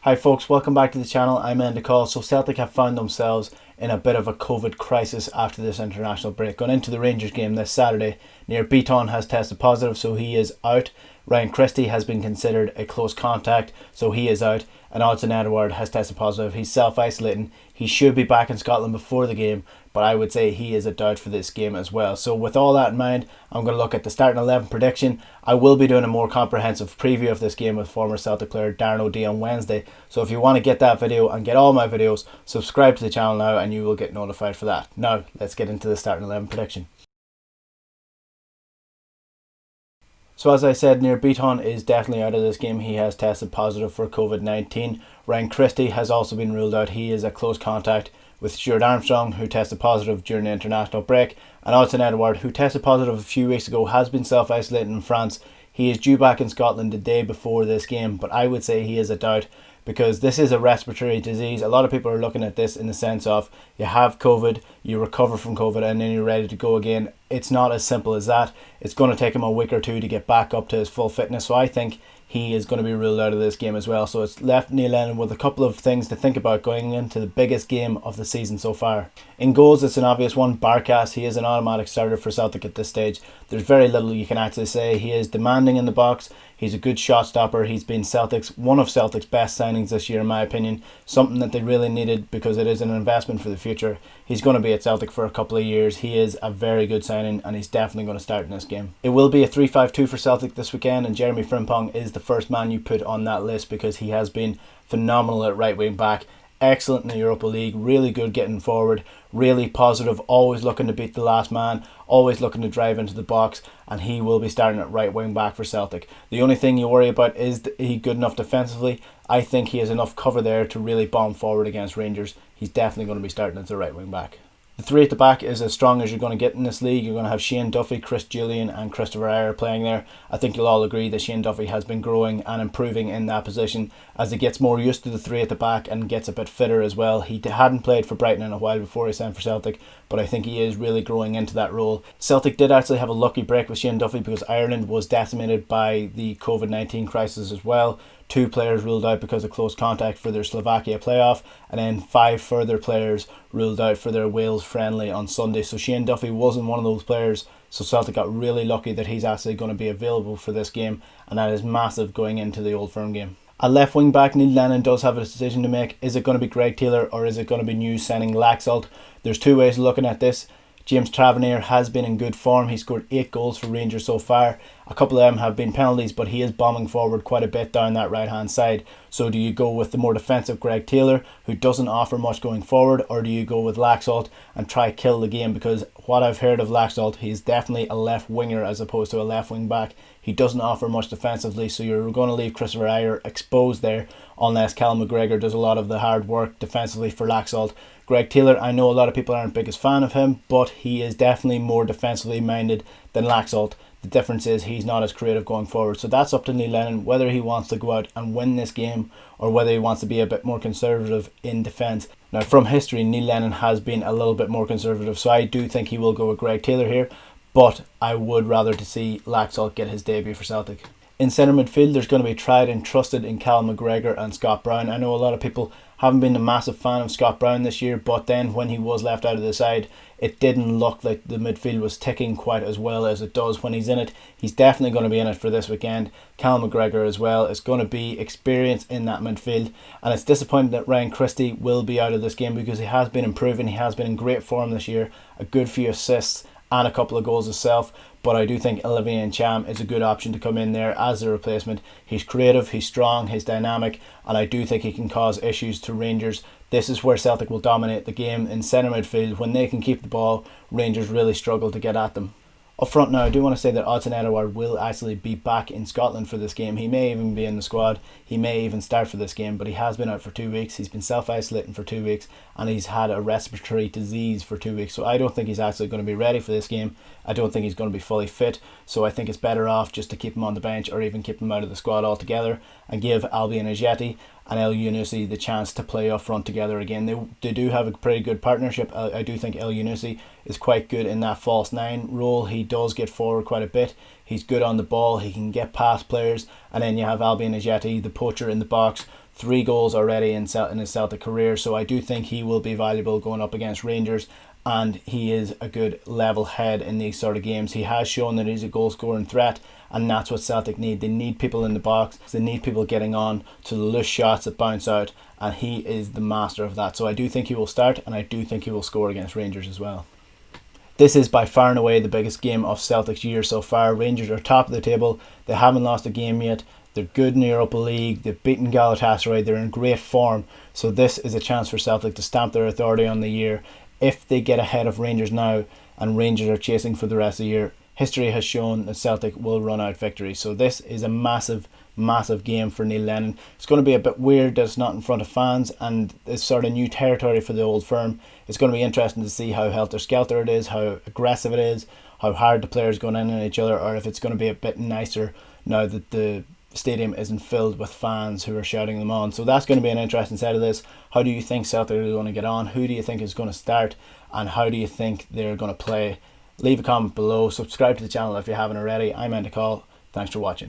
Hi folks, welcome back to the channel. I'm Andy Call. So Celtic have found themselves in a bit of a COVID crisis after this international break. Going into the Rangers game this Saturday, Bitton has tested positive, so he is out. Ryan Christie has been considered a close contact, so he is out. And Odsonne Edouard has tested positive. He's self-isolating. He should be back in Scotland before the game, but I would say he is a doubt for this game as well. So with all that in mind, I'm going to look at the starting 11 prediction. I will be doing a more comprehensive preview of this game with former Celtic player Darren O'Dea on Wednesday. So if you want to get that video and get all my videos, subscribe to the channel now and you will get notified for that. Now, let's get into the starting 11 prediction. So as I said, Bitton is definitely out of this game. He has tested positive for COVID-19. Ryan Christie has also been ruled out. He is a close contact with Stuart Armstrong, who tested positive during the international break. And Odsonne Edouard, who tested positive a few weeks ago, has been self-isolating in France. He is due back in Scotland the day before this game, but I would say he is a doubt because this is a respiratory disease. A lot of people are looking at this in the sense of you have COVID, you recover from COVID, and then you're ready to go again. It's not as simple as that. It's going to take him a week or two to get back up to his full fitness. So I think he is going to be ruled out of this game as well. So it's left Neil Lennon with a couple of things to think about going into the biggest game of the season so far. In goals, it's an obvious one. Barkas, he is an automatic starter for Celtic at this stage. There's very little you can actually say. He is demanding in the box. He's a good shot stopper. He's been one of Celtic's best signings this year, in my opinion. Something that they really needed because it is an investment for the future. He's going to be at Celtic for a couple of years. He is a very good signing and he's definitely going to start in this game. It will be a 3-5-2 for Celtic this weekend, and Jeremy Frimpong is the first man you put on that list because he has been phenomenal at right wing back. Excellent in the Europa League, really good getting forward, really positive, always looking to beat the last man, always looking to drive into the box, and he will be starting at right wing back for Celtic. The only thing you worry about is he good enough defensively. I think he has enough cover there to really bomb forward against Rangers. He's definitely going to be starting as a right wing back. The three at the back is as strong as you're going to get in this league. You're going to have Shane Duffy, Chris Julian and Christopher Ayer playing there. I think you'll all agree that Shane Duffy has been growing and improving in that position as he gets more used to the three at the back and gets a bit fitter as well. He hadn't played for Brighton in a while before he signed for Celtic, but I think he is really growing into that role. Celtic did actually have a lucky break with Shane Duffy because Ireland was decimated by the COVID-19 crisis as well. 2 players ruled out because of close contact for their Slovakia playoff, and then 5 further players ruled out for their Wales friendly on Sunday. So Shane Duffy wasn't one of those players, so Celtic got really lucky that he's actually going to be available for this game, and that is massive going into the Old Firm game. At left wing back, Neil Lennon does have a decision to make. Is it going to be Greg Taylor or is it going to be new signing Laxalt? There's 2 ways of looking at this. James Tavernier has been in good form. He scored 8 goals for Rangers so far. A couple of them have been penalties, but he is bombing forward quite a bit down that right hand side. So do you go with the more defensive Greg Taylor, who doesn't offer much going forward, or do you go with Laxalt and try kill the game? Because what I've heard of Laxalt, he's definitely a left winger as opposed to a left wing back. He doesn't offer much defensively, so you're going to leave Christopher Ayer exposed there unless Cal McGregor does a lot of the hard work defensively for Laxalt. Greg Taylor, I know a lot of people aren't biggest fan of him, but he is definitely more defensively minded than Laxalt. The difference is he's not as creative going forward. So that's up to Neil Lennon whether he wants to go out and win this game or whether he wants to be a bit more conservative in defence. Now from history, Neil Lennon has been a little bit more conservative, so I do think he will go with Greg Taylor here, but I would rather to see Laxalt get his debut for Celtic. In centre midfield, there's going to be tried and trusted in Cal McGregor and Scott Brown. I know a lot of people haven't been a massive fan of Scott Brown this year, but then when he was left out of the side, it didn't look like the midfield was ticking quite as well as it does when he's in it. He's definitely going to be in it for this weekend. Cal McGregor as well is going to be experienced in that midfield, and it's disappointing that Ryan Christie will be out of this game because he has been improving. He has been in great form this year, a good few assists and a couple of goals himself, but I do think Olivier Ntcham is a good option to come in there as a replacement. He's creative, he's strong, he's dynamic, and I do think he can cause issues to Rangers. This is where Celtic will dominate the game in centre midfield. When they can keep the ball, Rangers really struggle to get at them. Up front now, I do want to say that Odsonne Edouard will actually be back in Scotland for this game. He may even be in the squad. He may even start for this game, but he has been out for 2 weeks. He's been self-isolating for 2 weeks, and he's had a respiratory disease for 2 weeks. So I don't think he's actually going to be ready for this game. I don't think he's going to be fully fit. So I think it's better off just to keep him on the bench or even keep him out of the squad altogether and give Albian Ajeti and El Yunusi the chance to play up front together again. They do have a pretty good partnership. I do think El Yunusi is quite good in that false 9 role. He does get forward quite a bit. He's good on the ball. He can get past players. And then you have Albian Ajeti, the poacher in the box. 3 goals already in his Celtic career, so I do think he will be valuable going up against Rangers, and he is a good level head in these sort of games. He has shown that he's a goal scoring threat, and that's what Celtic need. They need people in the box, they need people getting on to the loose shots that bounce out, and he is the master of that. So I do think he will start, and I do think he will score against Rangers as well. This is by far and away the biggest game of Celtic's year so far. Rangers are top of the table, they haven't lost a game yet, they're good in the Europa League, they've beaten Galatasaray, they're in great form, so this is a chance for Celtic to stamp their authority on the year. If they get ahead of Rangers now, and Rangers are chasing for the rest of the year, history has shown that Celtic will run out victories. So this is a massive, massive game for Neil Lennon. It's going to be a bit weird that it's not in front of fans, and it's sort of new territory for the old firm. It's going to be interesting to see how helter-skelter it is, how aggressive it is, how hard the players going in on each other, or if it's going to be a bit nicer now that the stadium isn't filled with fans who are shouting them on. So that's going to be an interesting side of this. How do you think Celtic are going to get on? Who do you think is going to start? And how do you think they're going to play? Leave a comment below. Subscribe to the channel if you haven't already. I'm Andy Call. Thanks for watching.